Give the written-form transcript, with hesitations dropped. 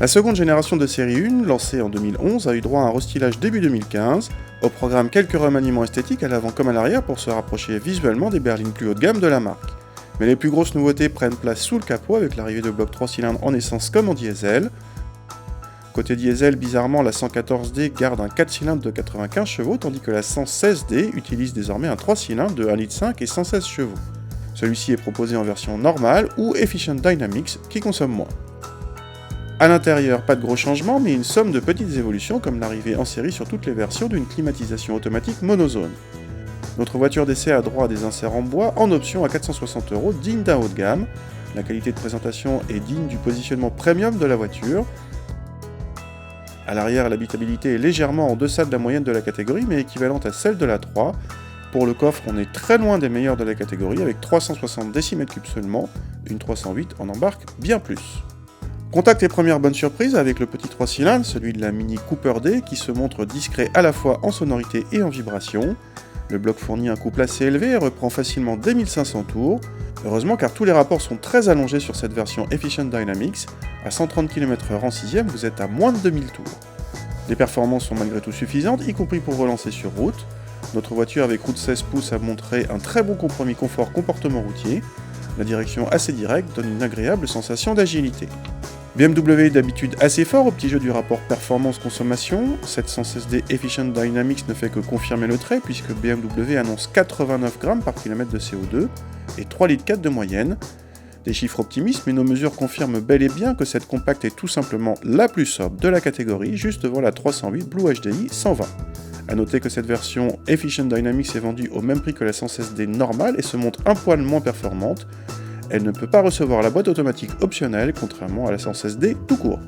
La seconde génération de série 1, lancée en 2011, a eu droit à un restylage début 2015, au programme quelques remaniements esthétiques à l'avant comme à l'arrière pour se rapprocher visuellement des berlines plus haut de gamme de la marque. Mais les plus grosses nouveautés prennent place sous le capot avec l'arrivée de blocs 3 cylindres en essence comme en diesel. Côté diesel, bizarrement, la 114D garde un 4 cylindres de 95 chevaux, tandis que la 116D utilise désormais un 3 cylindres de 1,5 litre et 116 chevaux. Celui-ci est proposé en version normale ou Efficient Dynamics, qui consomme moins. A l'intérieur, pas de gros changements, mais une somme de petites évolutions comme l'arrivée en série sur toutes les versions d'une climatisation automatique monozone. Notre voiture d'essai a droit à des inserts en bois en option à 460 €, digne d'un haut de gamme. La qualité de présentation est digne du positionnement premium de la voiture. À l'arrière, l'habitabilité est légèrement en deçà de la moyenne de la catégorie, mais équivalente à celle de la 3. Pour le coffre, on est très loin des meilleurs de la catégorie, avec 360 décimètres cubes seulement. Une 308 en embarque bien plus. Contact et première bonne surprise avec le petit 3 cylindres, celui de la Mini Cooper D, qui se montre discret à la fois en sonorité et en vibration. Le bloc fournit un couple assez élevé et reprend facilement dès 1500 tours. Heureusement, car tous les rapports sont très allongés sur cette version Efficient Dynamics. À 130 km/h en 6ème, vous êtes à moins de 2000 tours. Les performances sont malgré tout suffisantes, y compris pour relancer sur route. Notre voiture avec roue de 16 pouces a montré un très bon compromis confort-comportement routier. La direction assez directe donne une agréable sensation d'agilité. BMW est d'habitude assez fort au petit jeu du rapport performance-consommation. Cette 116D Efficient Dynamics ne fait que confirmer le trait puisque BMW annonce 89 grammes par kilomètre de CO2 et 3,4 litres de moyenne. Des chiffres optimistes, mais nos mesures confirment bel et bien que cette compacte est tout simplement la plus sobre de la catégorie, juste devant la 308 Blue HDI 120. A noter que cette version Efficient Dynamics est vendue au même prix que la 116D normale et se montre un poil moins performante. Elle ne peut pas recevoir la boîte automatique optionnelle, contrairement à la 116D tout court.